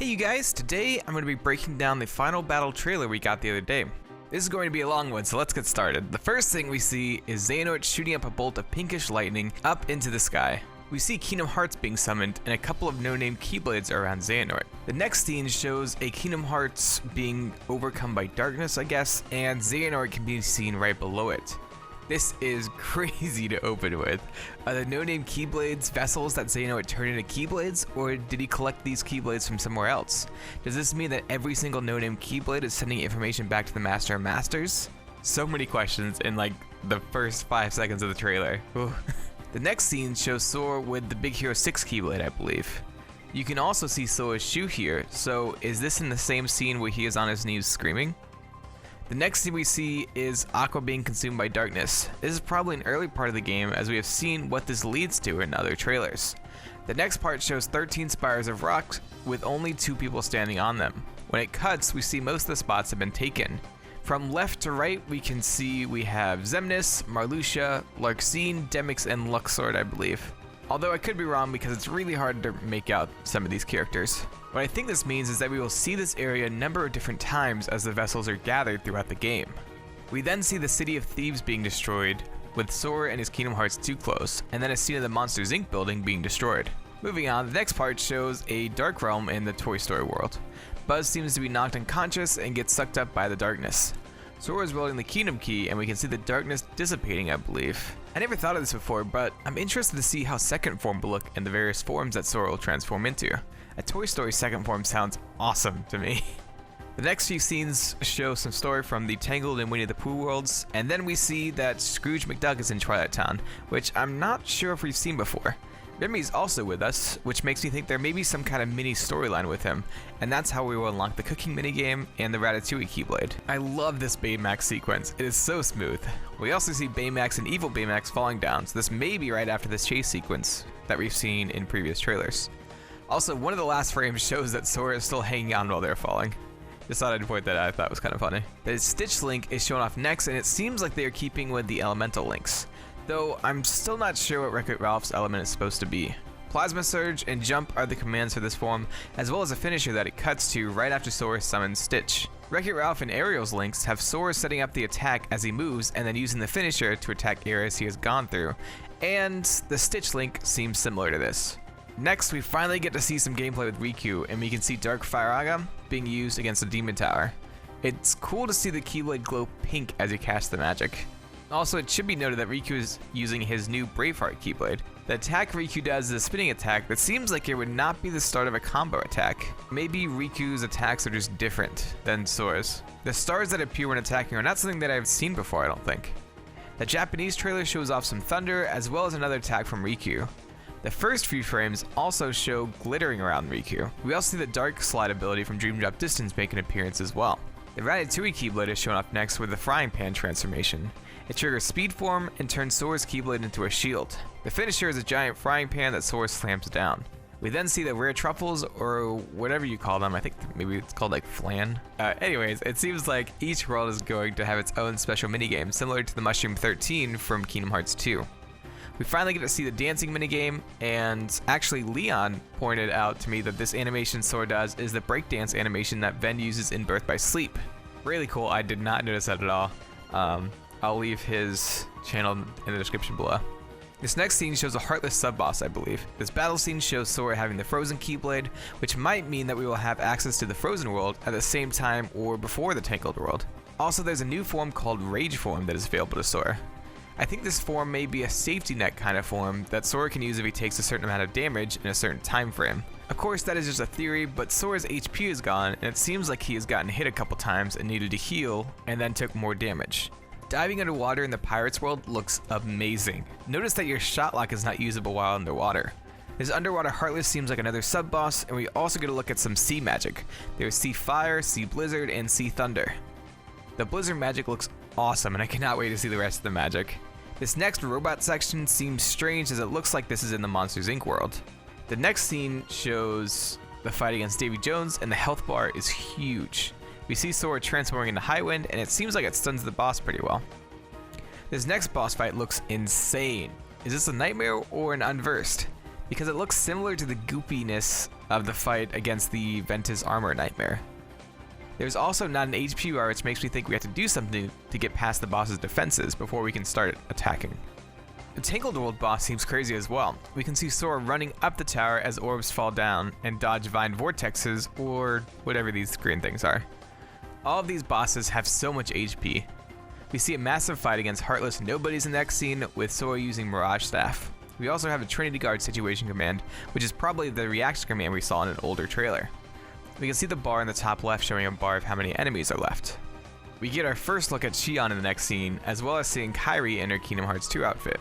Hey you guys, today I'm going to be breaking down the final battle trailer we got the other day. This is going to be a long one, so let's get started. The first thing we see is Xehanort shooting up a bolt of pinkish lightning up into the sky. We see Kingdom Hearts being summoned and a couple of no-name Keyblades around Xehanort. The next scene shows a Kingdom Hearts being overcome by darkness, I guess, and Xehanort can be seen right below it. This is crazy to open with. Are the no-name Keyblades vessels that Xehanort turned into Keyblades, or did he collect these Keyblades from somewhere else? Does this mean that every single no-name Keyblade is sending information back to the Master of Masters? So many questions in like the first 5 seconds of the trailer. The next scene shows Sora with the Big Hero 6 Keyblade, I believe. You can also see Sora's shoe here, so is this in the same scene where he is on his knees screaming? The next thing we see is Aqua being consumed by darkness. This is probably an early part of the game, as we have seen what this leads to in other trailers. The next part shows 13 spires of rocks with only 2 people standing on them. When it cuts, we see most of the spots have been taken. From left to right, we can see we have Xemnas, Marluxia, Larxene, Demyx, and Luxord, I believe. Although I could be wrong because it's really hard to make out some of these characters. What I think this means is that we will see this area a number of different times as the vessels are gathered throughout the game. We then see the City of Thieves being destroyed, with Sora and his Kingdom Hearts 2 close, and then a scene of the Monsters Inc. building being destroyed. Moving on, the next part shows a dark realm in the Toy Story world. Buzz seems to be knocked unconscious and gets sucked up by the darkness. Sora is wielding the Kingdom Key, and we can see the darkness dissipating, I believe. I never thought of this before, but I'm interested to see how second form will look in the various forms that Sora will transform into. A Toy Story second form sounds awesome to me. The next few scenes show some story from the Tangled and Winnie the Pooh worlds, and then we see that Scrooge McDuck is in Twilight Town, which I'm not sure if we've seen before. Remy's also with us, which makes me think there may be some kind of mini storyline with him, and that's how we will unlock the cooking minigame and the Ratatouille Keyblade. I love this Baymax sequence, it is so smooth. We also see Baymax and Evil Baymax falling down, so this may be right after this chase sequence that we've seen in previous trailers. Also, one of the last frames shows that Sora is still hanging on while they're falling. Just thought I'd point that out, I thought it was kind of funny. The Stitch Link is shown off next, and it seems like they are keeping with the elemental links. Though I'm still not sure what Wreck-It Ralph's element is supposed to be. Plasma Surge and Jump are the commands for this form, as well as a finisher that it cuts to right after Sora summons Stitch. Wreck-It Ralph and Ariel's links have Sora setting up the attack as he moves and then using the finisher to attack areas he has gone through, and the Stitch Link seems similar to this. Next, we finally get to see some gameplay with Riku, and we can see Dark Firaga being used against the Demon Tower. It's cool to see the Keyblade glow pink as he casts the magic. Also, it should be noted that Riku is using his new Braveheart Keyblade. The attack Riku does is a spinning attack that seems like it would not be the start of a combo attack. Maybe Riku's attacks are just different than Sora's. The stars that appear when attacking are not something that I've seen before, I don't think. The Japanese trailer shows off some thunder as well as another attack from Riku. The first few frames also show glittering around Riku. We also see the Dark Slide ability from Dream Drop Distance make an appearance as well. The Ratatouille Keyblade is shown off next with the Frying Pan transformation. It triggers Speed Form and turns Sora's Keyblade into a shield. The finisher is a giant frying pan that Sora slams down. We then see the rare truffles, or whatever you call them. I think maybe it's called like flan. Anyways, it seems like each world is going to have its own special minigame, similar to the Mushroom 13 from Kingdom Hearts 2. We finally get to see the dancing minigame, and actually Leon pointed out to me that this animation Sora does is the breakdance animation that Ven uses in Birth by Sleep. Really cool, I did not notice that at all. I'll leave his channel in the description below. This next scene shows a Heartless sub-boss, I believe. This battle scene shows Sora having the Frozen Keyblade, which might mean that we will have access to the Frozen world at the same time or before the Tangled world. Also, there's a new form called Rage Form that is available to Sora. I think this form may be a safety net kind of form that Sora can use if he takes a certain amount of damage in a certain time frame. Of course, that is just a theory, but Sora's HP is gone, and it seems like he has gotten hit a couple times and needed to heal, and then took more damage. Diving underwater in the Pirates world looks amazing. Notice that your shot lock is not usable while underwater. This underwater Heartless seems like another sub-boss, and we also get a look at some sea magic. There's Sea Fire, Sea Blizzard, and Sea Thunder. The Blizzard magic looks awesome, and I cannot wait to see the rest of the magic. This next robot section seems strange as it looks like this is in the Monsters Inc. world. The next scene shows the fight against Davy Jones, and the health bar is huge. We see Sora transforming into Highwind, and it seems like it stuns the boss pretty well. This next boss fight looks insane. Is this a nightmare or an unversed? because it looks similar to the goopiness of the fight against the Ventus Armor Nightmare. There's also not an HP bar, which makes me think we have to do something to get past the boss's defenses before we can start attacking. The Tangled World boss seems crazy as well. We can see Sora running up the tower as orbs fall down and dodge vine vortexes, or whatever these green things are. All of these bosses have so much HP. We see a massive fight against Heartless Nobodies in the next scene, with Sora using Mirage Staff. We also have a Trinity Guard situation command, which is probably the reaction command we saw in an older trailer. We can see the bar in the top left showing a bar of how many enemies are left. We get our first look at Xion in the next scene, as well as seeing Kairi in her Kingdom Hearts 2 outfit.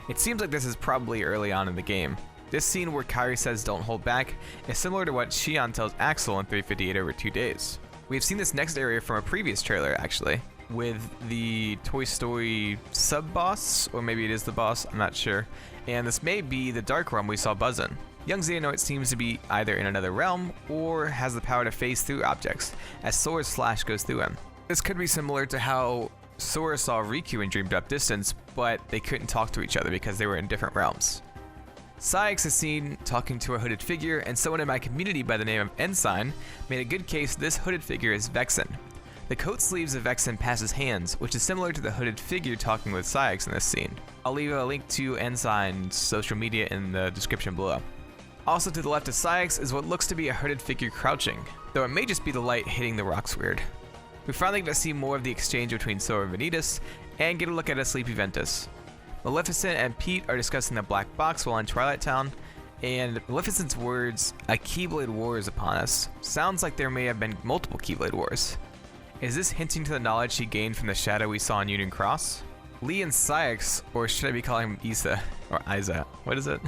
It seems like this is probably early on in the game. This scene where Kairi says don't hold back is similar to what Xion tells Axel in 358 over 2 days. We have seen this next area from a previous trailer actually, with the Toy Story sub-boss, or maybe it is the boss, I'm not sure, and this may be the Dark Realm we saw Buzz in. Young Xehanort seems to be either in another realm, or has the power to phase through objects, as Sora's slash goes through him. This could be similar to how Sora saw Riku in Dream Drop Distance, but they couldn't talk to each other because they were in different realms. Saïx is seen talking to a hooded figure, and someone in my community by the name of Ensyn made a good case this hooded figure is Vexen. The coat sleeves of Vexen pass his hands, which is similar to the hooded figure talking with Saïx in this scene. I'll leave a link to Ensyn's social media in the description below. Also to the left of Saïx is what looks to be a hooded figure crouching, though it may just be the light hitting the rocks weird. We finally get to see more of the exchange between Sora and Vanitas, and get a look at a sleepy Ventus. Maleficent and Pete are discussing the black box while in Twilight Town, and Maleficent's words, "A Keyblade War is upon us," sounds like there may have been multiple Keyblade Wars. Is this hinting to the knowledge she gained from the shadow we saw in Union Cross? Lee and Saïx, or should I be calling him Isa, or Isa, what is it?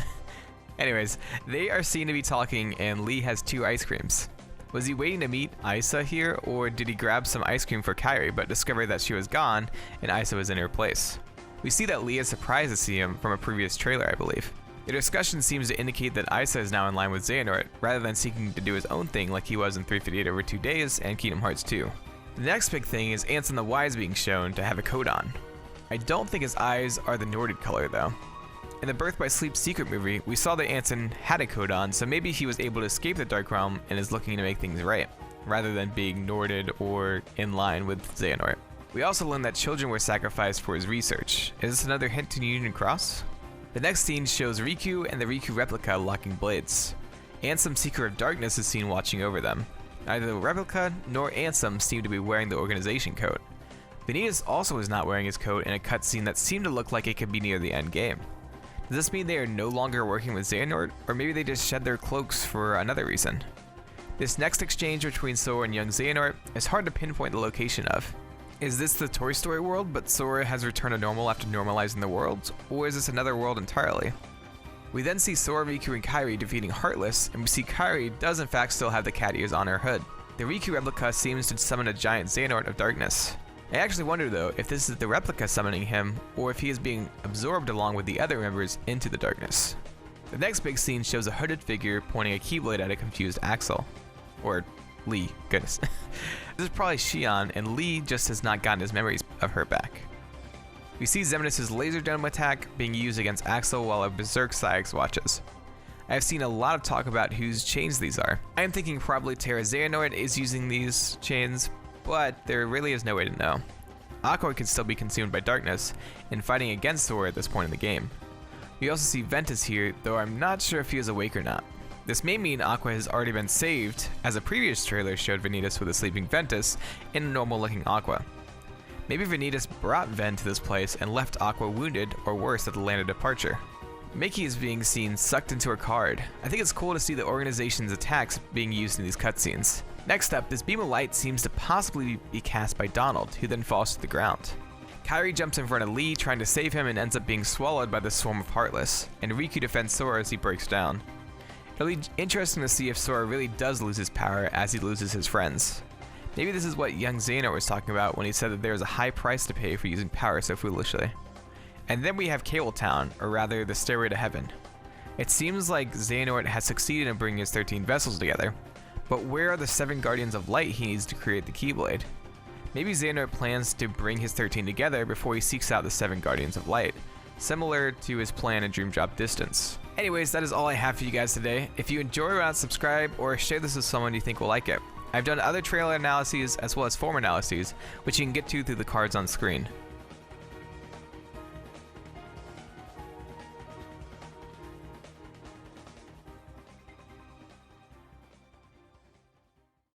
Anyways, they are seen to be talking, and Lee has 2 ice creams. Was he waiting to meet Isa here, or did he grab some ice cream for Kairi but discover that she was gone and Isa was in her place? We see that Lee is surprised to see him from a previous trailer, I believe. The discussion seems to indicate that Isa is now in line with Xehanort, rather than seeking to do his own thing like he was in 358 over 2 days and Kingdom Hearts 2. The next big thing is Ansem the Wise being shown to have a coat on. I don't think his eyes are the Norded color though. In the Birth by Sleep secret movie, we saw that Ansem had a coat on, so maybe he was able to escape the Dark Realm and is looking to make things right, rather than being Norded or in line with Xehanort. We also learned that children were sacrificed for his research. Is this another hint to Union Cross? The next scene shows Riku and the Riku replica locking blades. Ansem, Seeker of Darkness, is seen watching over them. Neither the replica nor Ansem seem to be wearing the organization coat. Vanitas also is not wearing his coat in a cutscene that seemed to look like it could be near the end game. Does this mean they are no longer working with Xehanort, or maybe they just shed their cloaks for another reason? This next exchange between Sora and young Xehanort is hard to pinpoint the location of. Is this the Toy Story world, but Sora has returned to normal after normalizing the world, or is this another world entirely? We then see Sora, Riku, and Kairi defeating Heartless, and we see Kairi does in fact still have the cat ears on her hood. The Riku replica seems to summon a giant Xehanort of darkness. I actually wonder though if this is the replica summoning him, or if he is being absorbed along with the other members into the darkness. The next big scene shows a hooded figure pointing a keyblade at a confused Axel. Or Lee, goodness. This is probably Xion, and Lee just has not gotten his memories of her back. We see Xemnas' laser dome attack being used against Axel while a Berserk Saïx watches. I have seen a lot of talk about whose chains these are. I am thinking probably Terra Xehanort is using these chains, but there really is no way to know. Aqua can still be consumed by darkness and fighting against Sora at this point in the game. We also see Ventus here, though I'm not sure if he is awake or not. This may mean Aqua has already been saved, as a previous trailer showed Vanitas with a sleeping Ventus and a normal looking Aqua. Maybe Vanitas brought Ven to this place and left Aqua wounded or worse at the land of departure. Mickey is being seen sucked into her card. I think it's cool to see the organization's attacks being used in these cutscenes. Next up, this beam of light seems to possibly be cast by Donald, who then falls to the ground. Kairi jumps in front of Lee trying to save him and ends up being swallowed by the swarm of Heartless, and Riku defends Sora as he breaks down. It'll be interesting to see if Sora really does lose his power as he loses his friends. Maybe this is what young Xehanort was talking about when he said that there is a high price to pay for using power so foolishly. And then we have Cable Town, or rather the Stairway to Heaven. It seems like Xehanort has succeeded in bringing his 13 vessels together, but where are the 7 Guardians of Light he needs to create the Keyblade? Maybe Xehanort plans to bring his 13 together before he seeks out the 7 Guardians of Light, similar to his plan in Dream Drop Distance. Anyways, that is all I have for you guys today. If you enjoy around, subscribe or share this with someone you think will like it. I've done other trailer analyses as well as form analyses, which you can get to through the cards on screen.